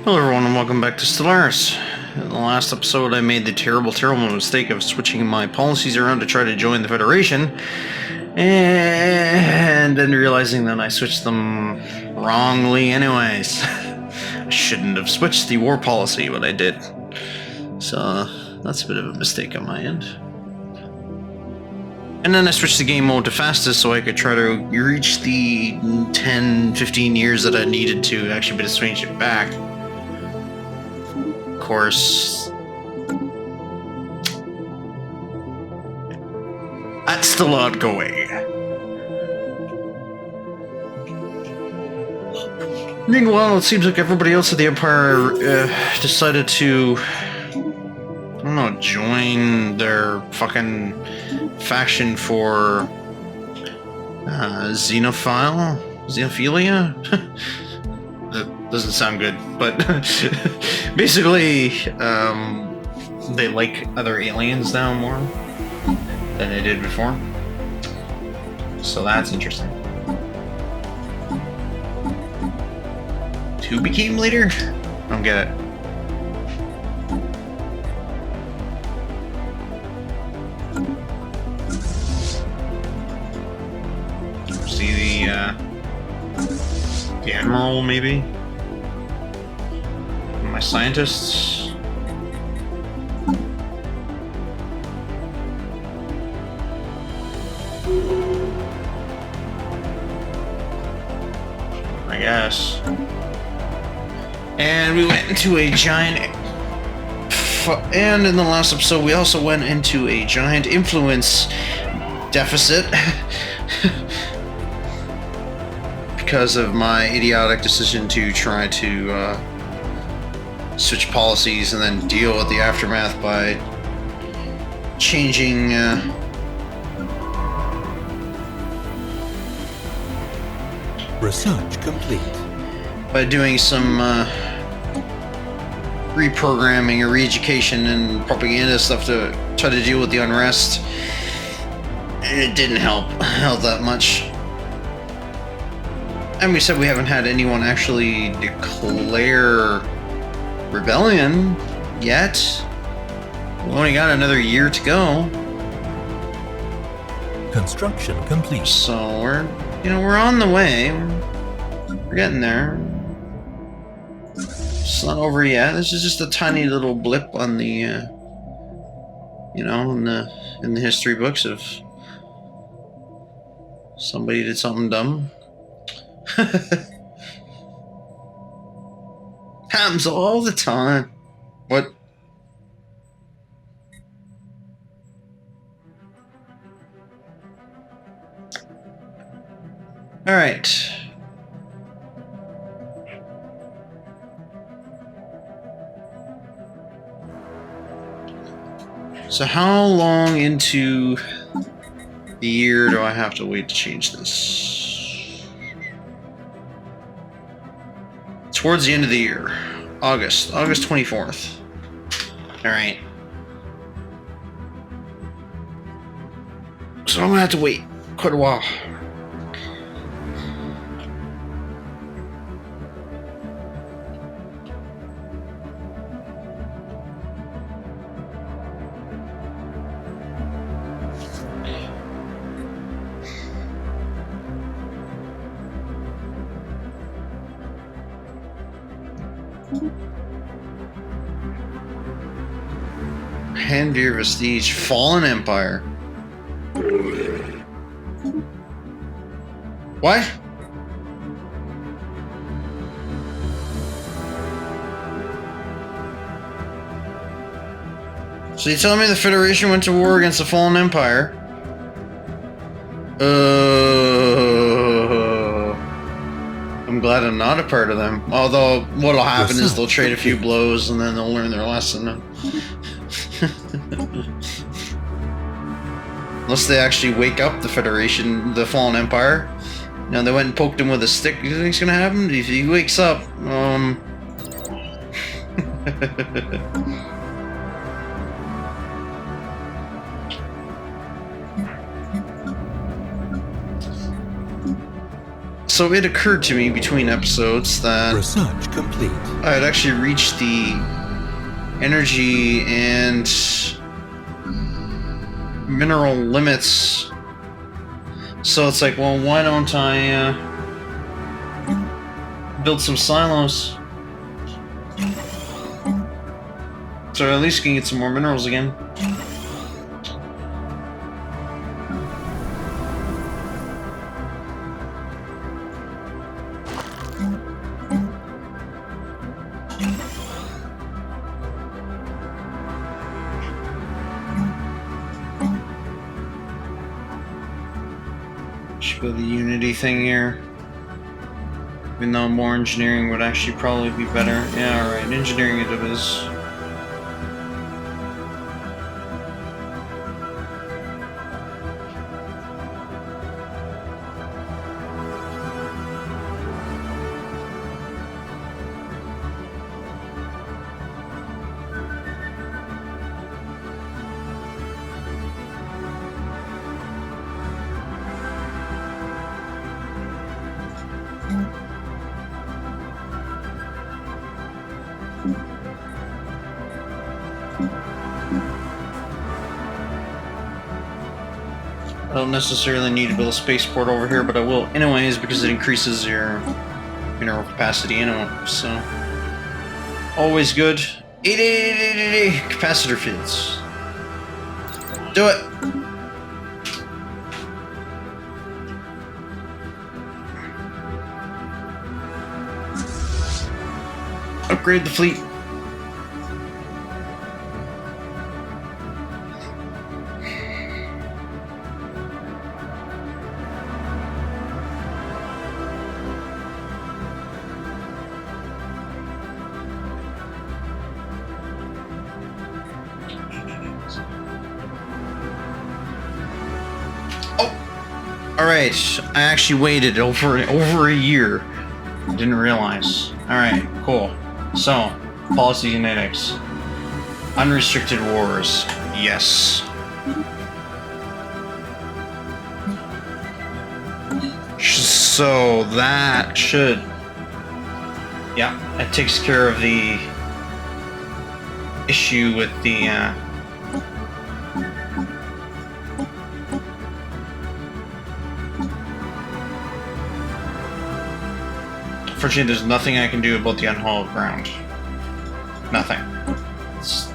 Hello everyone and welcome back to Stellaris. In the last episode I made the terrible mistake of switching my policies around to try to join the Federation, and then realizing that I switched them wrongly anyways. I shouldn't have switched the war policy, but I did. So that's a bit of a mistake on my end. And then I switched the game mode to fastest so I could try to reach the 10-15 years that I needed to actually be able to switch it back. Of course, that's still outgoing. Meanwhile, it seems like everybody else at the Empire decided to, I don't know, join their fucking faction for xenophilia? That doesn't sound good, but basically, they like other aliens now more than they did before. So that's interesting. Who became leader? I don't get it. See the admiral, maybe? My scientists? I guess. And we went into a giant... And in the last episode, we also went into a giant influence deficit. Because of my idiotic decision to try to switch policies and then deal with the aftermath by changing research complete. By doing some reprogramming or re-education and propaganda stuff to try to deal with the unrest. And it didn't help that much. And we said we haven't had anyone actually declare rebellion yet. We've only got another year to go. Construction complete. So we're on the way. We're getting there. It's not over yet. This is just a tiny little blip on the in the history books of somebody did something dumb. Happens all the time. What? All right. So how long into the year do I have to wait to change this? Towards the end of the year. August 24th. Alright. So I'm gonna have to wait quite a while. Handveer Vestige, Fallen Empire. What? So you telling me the Federation went to war against the Fallen Empire? I'm glad I'm not a part of them. Although, what'll happen is they'll trade a few blows and then they'll learn their lesson. Unless they actually wake up the Federation, the Fallen Empire. You know, they went and poked him with a stick. You think it's gonna happen? If he wakes up, So it occurred to me between episodes that Research complete. I had actually reached the energy and mineral limits. So it's like, well, why don't I build some silos? So at least can get some more minerals again. Should go the Unity thing here. Even though more engineering would actually probably be better. Yeah, alright, engineering it is. I don't necessarily need to build a spaceport over here, but I will anyways because it increases your mineral capacity anyway, so always good. 80 capacitor fields. Do it! Upgrade the fleet. Alright, I actually waited over a year. Didn't realize. Alright, cool. So, policy genetics. Unrestricted wars. Yes. So that should... Yeah, that takes care of the issue with the Unfortunately, there's nothing I can do about the unhallowed ground. Nothing. It's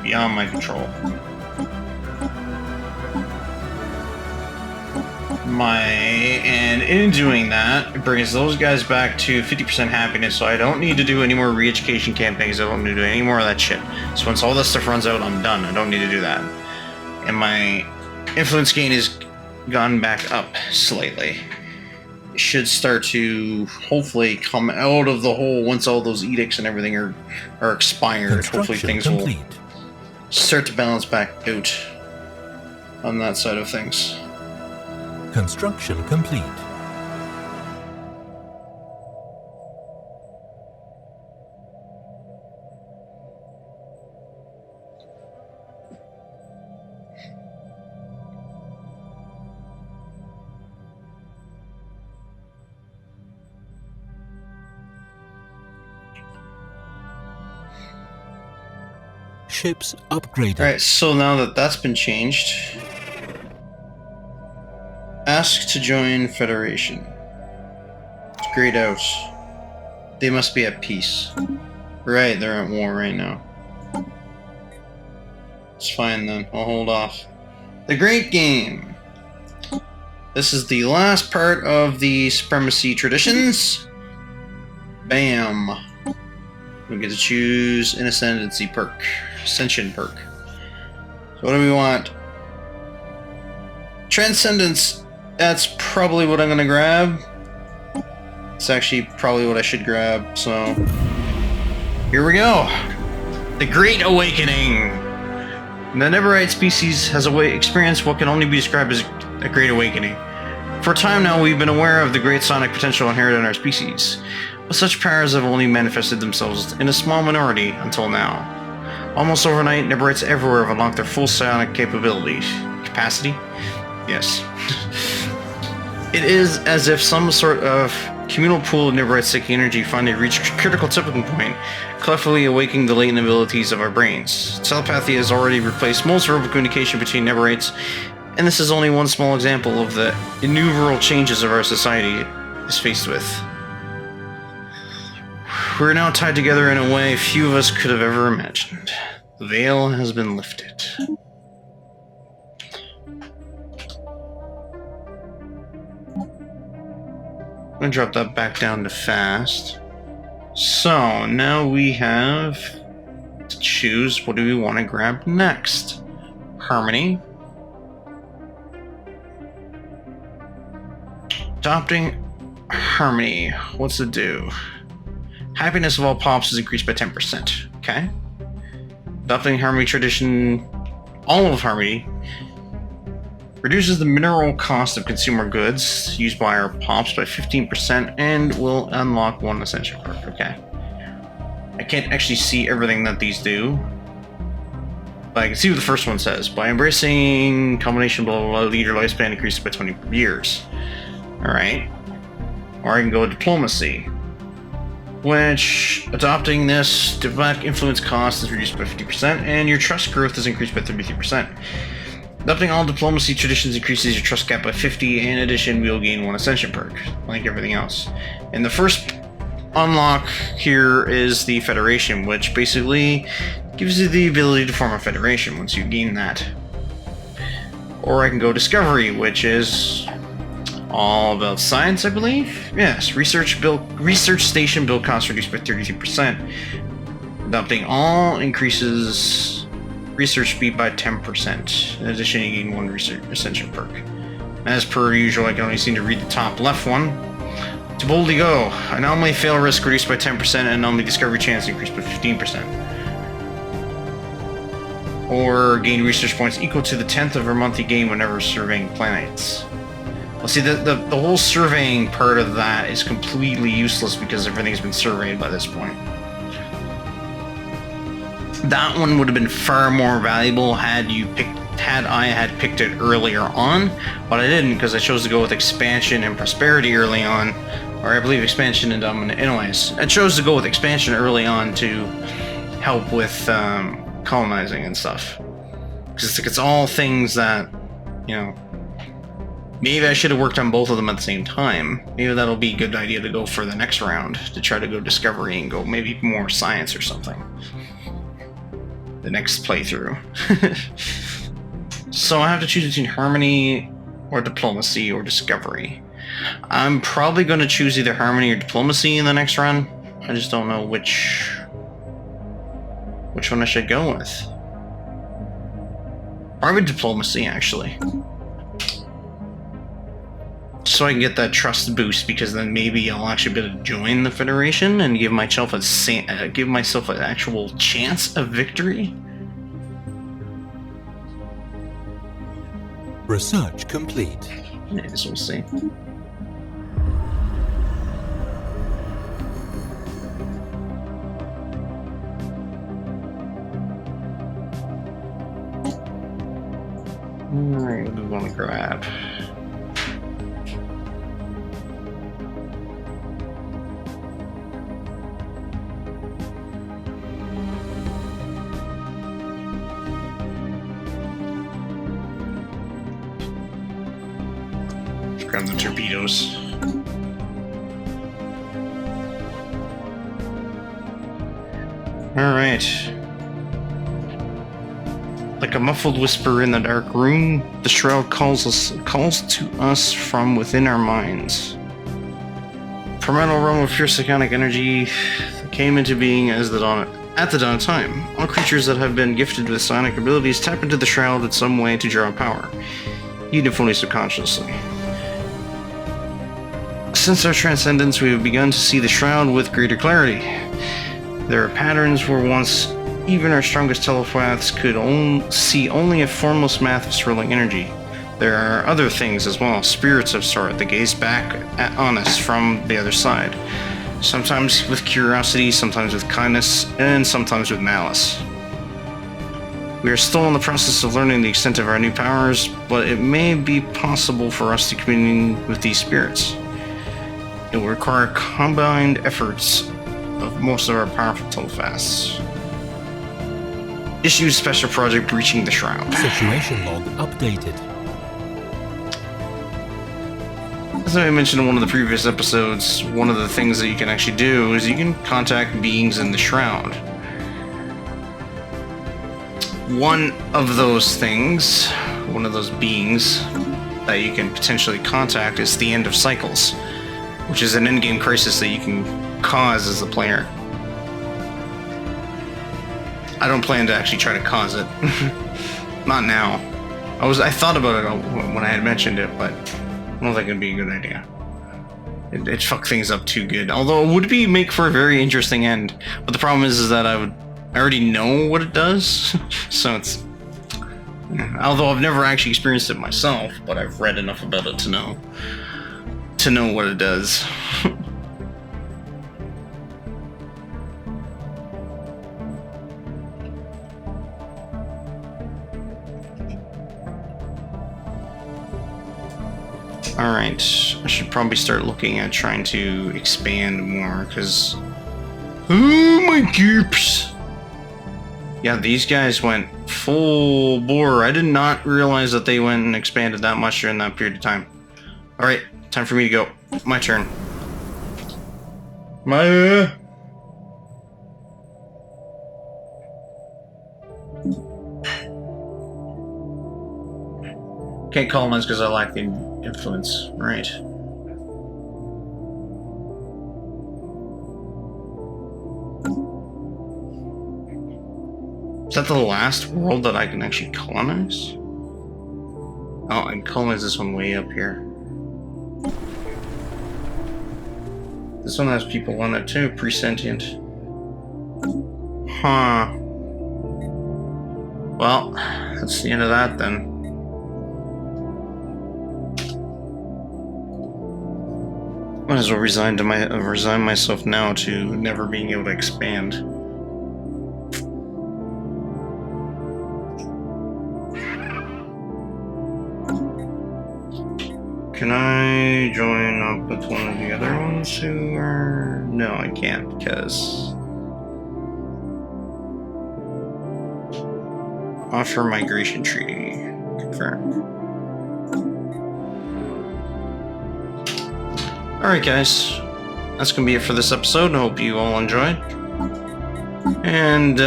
beyond my control. And in doing that, it brings those guys back to 50% happiness, so I don't need to do any more re-education campaigns. I don't need to do any more of that shit. So once all this stuff runs out, I'm done. I don't need to do that. And my influence gain has gone back up slightly. Should start to hopefully come out of the hole once all those edicts and everything are expired. Hopefully things complete. Will start to balance back out on that side of things. Construction complete. Ships upgraded. Alright, so now that that's been changed, ask to join Federation. It's grayed out. They must be at peace. Right, they're at war right now. It's fine then, I'll hold off. The Great Game. This is the last part of the Supremacy Traditions. Bam. We get to choose an Ascendancy perk. Ascension perk. So what do we want? Transcendence. That's probably what I'm gonna grab. It's actually probably what I should grab, so... Here we go! The Great Awakening! The Neverite species has experienced what can only be described as a Great Awakening. For a time now, we've been aware of the great sonic potential inherent in our species, but such powers have only manifested themselves in a small minority until now. Almost overnight, Neberites everywhere have unlocked their full psionic capability. Capacity? Yes. It is as if some sort of communal pool of Neverite seeking energy finally reached a critical tipping point, cleverly awakening the latent abilities of our brains. Telepathy has already replaced most verbal communication between Neverites, and this is only one small example of the innumerable changes of our society is faced with. We're now tied together in a way few of us could have ever imagined. The veil has been lifted. I'm gonna drop that back down to fast. So now we have to choose what do we want to grab next. Harmony. Adopting harmony. What's it do? Happiness of all pops is increased by 10%. Okay. Adopting harmony tradition. All of harmony reduces the mineral cost of consumer goods used by our pops by 15% and will unlock one essential perk. Okay. I can't actually see everything that these do, but I can see what the first one says. By embracing combination blah blah blah, lead your lifespan increases by 20 years. Alright. Or I can go diplomacy, which adopting this diplomatic influence cost is reduced by 50% and your trust growth is increased by 33%. Adopting all diplomacy traditions increases your trust gap by 50, and in addition, we'll gain one ascension perk, like everything else. And the first unlock here is the Federation, which basically gives you the ability to form a Federation once you gain that. Or I can go Discovery, which is all about science, I believe? Yes, research station build cost reduced by 33%. Adopting all increases research speed by 10%. In addition, you gain one research ascension perk. As per usual, I can only seem to read the top left one. To boldly go, anomaly fail risk reduced by 10% and anomaly discovery chance increased by 15%. Or gain research points equal to the 10th of our monthly gain whenever surveying planets. Well, see, the whole surveying part of that is completely useless because everything's been surveyed by this point. That one would have been far more valuable had I had picked it earlier on, but I didn't because I chose to go with expansion and prosperity early on, or I believe expansion and dominant. Anyways, I chose to go with expansion early on to help with colonizing and stuff, because it's all things that, you know, maybe I should have worked on both of them at the same time. Maybe that'll be a good idea to go for the next round, to try to go discovery and go maybe more science or something. The next playthrough. So I have to choose between harmony or diplomacy or discovery. I'm probably going to choose either harmony or diplomacy in the next run. I just don't know which one I should go with. Probably diplomacy, actually. So I can get that trust boost, because then maybe I'll actually be able to join the Federation and give myself an actual chance of victory. Research complete. Yes, we'll see. Alright, what do we want to grab? Grab the torpedoes. Alright. Like a muffled whisper in the dark room, the shroud calls to us from within our minds. Primeval realm of pure psionic energy came into being at the dawn of time. All creatures that have been gifted with psionic abilities tap into the shroud in some way to draw power, even if only subconsciously. Since our transcendence, we have begun to see the shroud with greater clarity. There are patterns where once even our strongest telepaths could see only a formless mass of swirling energy. There are other things as well, spirits of sort that gaze back on us from the other side. Sometimes with curiosity, sometimes with kindness, and sometimes with malice. We are still in the process of learning the extent of our new powers, but it may be possible for us to commune with these spirits. It will require combined efforts of most of our powerful telepaths. Issue special project breaching the shroud. Situation log updated. As I mentioned in one of the previous episodes, one of the things that you can actually do is you can contact beings in the shroud. One of those things, one of those beings that you can potentially contact is the end of cycles, which is an endgame crisis that you can cause as a player. I don't plan to actually try to cause it. Not now. I thought about it when I had mentioned it, but I don't think it'd be a good idea. It fuck things up too good. Although it would make for a very interesting end. But the problem is that I already know what it does. So it's... Although I've never actually experienced it myself, but I've read enough about it to know what it does. Alright, I should probably start looking at trying to expand more, because... Oh my goops! Yeah, these guys went full bore. I did not realize that they went and expanded that much during that period of time. Alright, time for me to go. My turn. Can't colonize because I lack the influence. Right. Is that the last world that I can actually colonize? Oh, I can colonize this one way up here. This one has people on it too, pre-sentient. Huh. Well, that's the end of that then. Might as well resign myself now to never being able to expand. Can I join up with one of the other ones who are... No, I can't, because... Offer migration treaty. Confirm. Alright guys, that's going to be it for this episode. I hope you all enjoyed. And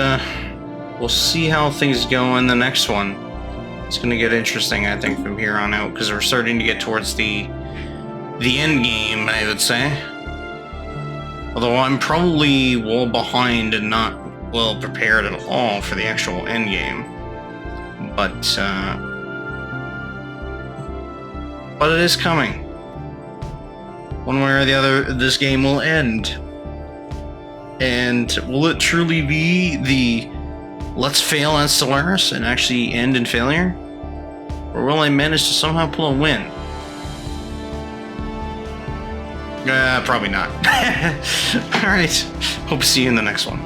we'll see how things go in the next one. It's going to get interesting, I think, from here on out, because we're starting to get towards the end game, I would say. Although I'm probably well behind and not well prepared at all for the actual end game. But it is coming. One way or the other, this game will end. And will it truly be the let's fail on Stellaris and actually end in failure? Or will I manage to somehow pull a win? Probably not. Alright, hope to see you in the next one.